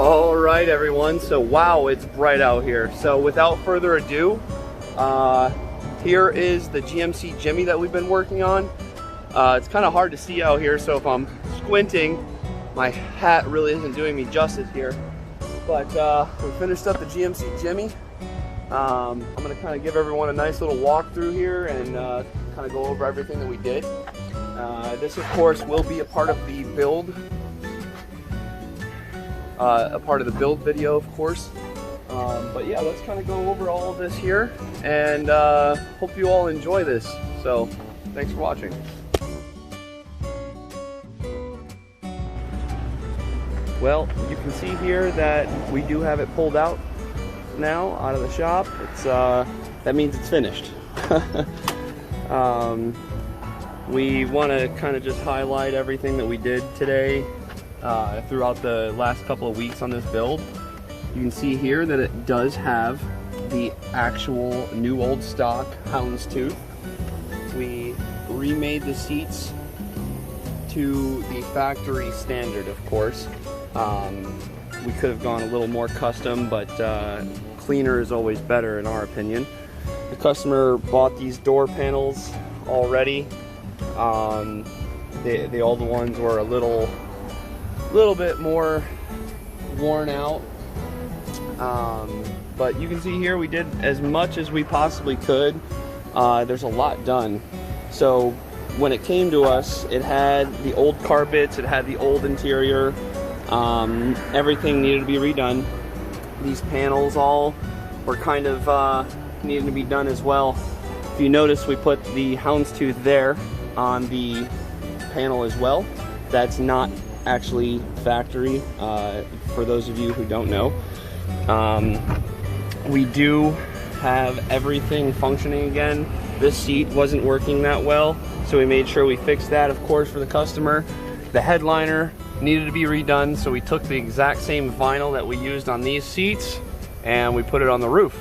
All right, everyone. So wow, it's bright out here. So without further ado, here is the GMC Jimmy that we've been working on. It's kind of hard to see out here, so if I'm squinting, my hat really isn't doing me justice here. But we finished up the GMC Jimmy. I'm going to kind of give everyone a nice little walkthrough here and kind of go over everything that we did. This, of course, will be a part of the build. Video, of course. But yeah, let's kind of go over all of this here, and hope you all enjoy this. So, thanks for watching. Well, you can see here that we do have it pulled out now out of the shop. It's that means it's finished. We want to kind of just highlight everything that we did today throughout the last couple of weeks on this build. You can see here that it does have the actual new old stock houndstooth. We remade the seats to the factory standard, of course. We could have gone a little more custom, but cleaner is always better in our opinion. The customer bought these door panels already. All the ones were a little bit more worn out, but you can see here we did as much as we possibly could. There's a lot done. So when it came to us, it had the old carpets, it had the old interior, everything needed to be redone. These panels all were kind of needed to be done as well. If you notice, we put the houndstooth there on the panel as well. That's not actually factory, for those of you who don't know. We do have everything functioning again. This seat wasn't working that well, so we made sure we fixed that, of course, for the customer. The headliner needed to be redone, so we took the exact same vinyl that we used on these seats and we put it on the roof.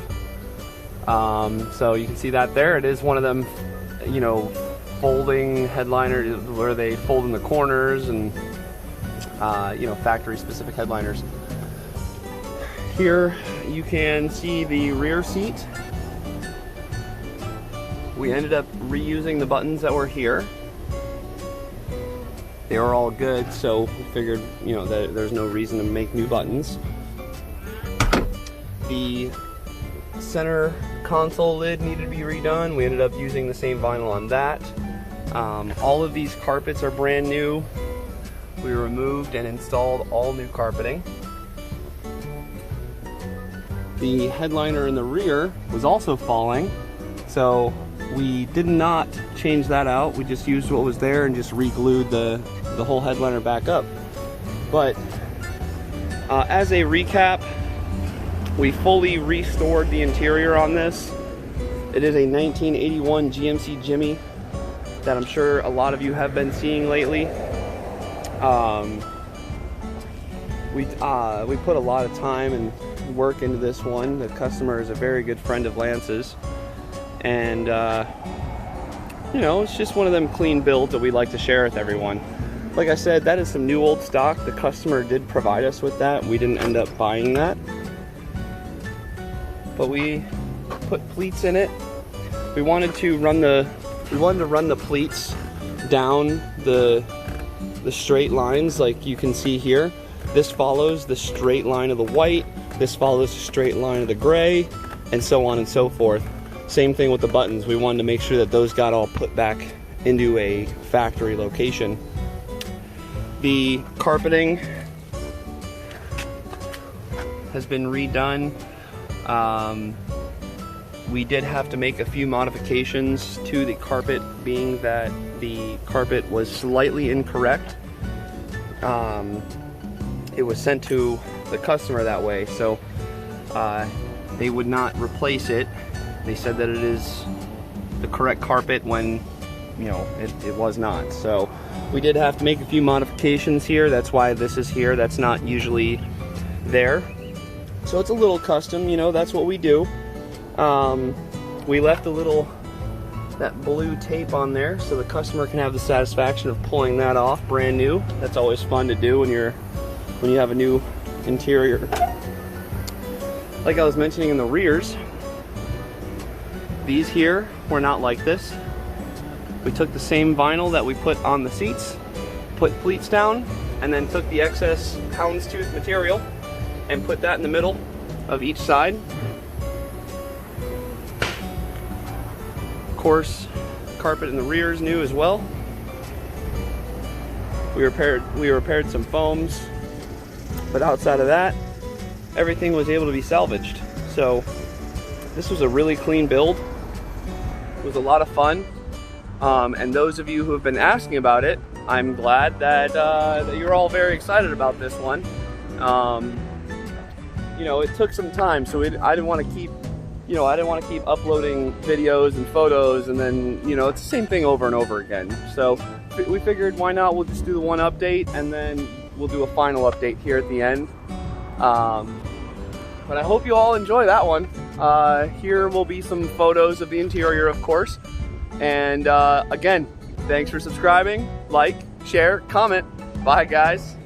So you can see that there. It is one of them, you know, folding headliners where they fold in the corners, and you know, factory specific headliners. Here you can see the rear seat. We ended up reusing the buttons that were here. They were all good, so we figured, you know, that there's no reason to make new buttons. The center console lid needed to be redone. We ended up using the same vinyl on that. All of these carpets are brand new. We removed and installed all new carpeting. The headliner in the rear was also falling, so we did not change that out. We just used what was there and just re-glued the whole headliner back up. But as a recap, we fully restored the interior on this. It is a 1981 GMC Jimmy that I'm sure a lot of you have been seeing lately. We put a lot of time and work into this one. The customer is a very good friend of Lance's, and you know, it's just one of them clean builds that we like to share with everyone. Like I said, that is some new old stock. The customer did provide us with that. We didn't end up buying that, but we put pleats in it. We wanted to run the pleats down the straight lines, like you can see here. This follows the straight line of the white, this follows the straight line of the gray, and so on and so forth. Same thing with the buttons. We wanted to make sure that those got all put back into a factory location. The carpeting has been redone. We did have to make a few modifications to the carpet, being that the carpet was slightly incorrect. It was sent to the customer that way, so they would not replace it. They said that it is the correct carpet when, you know, it was not. So we did have to make a few modifications here. That's why this is here. That's not usually there. So it's a little custom, you know, that's what we do. We left that blue tape on there so the customer can have the satisfaction of pulling that off brand new. That's always fun to do when you have a new interior. Like I was mentioning in the rears, these here were not like this. We took the same vinyl that we put on the seats, put pleats down, and then took the excess houndstooth material and put that in the middle of each side. Of course, carpet in the rear is new as well. We repaired some foams, but outside of that, everything was able to be salvaged. So this was a really clean build. It was a lot of fun. And those of you who have been asking about it, I'm glad that, that you're all very excited about this one. You know, it took some time, so I didn't want to keep, you know, I didn't want to keep uploading videos and photos, and then, you know, it's the same thing over and over again. So we figured, why not? We'll just do the one update, and then we'll do a final update here at the end. But I hope you all enjoy that one. Here will be some photos of the interior, of course. And again, thanks for subscribing, like, share, comment. Bye, guys.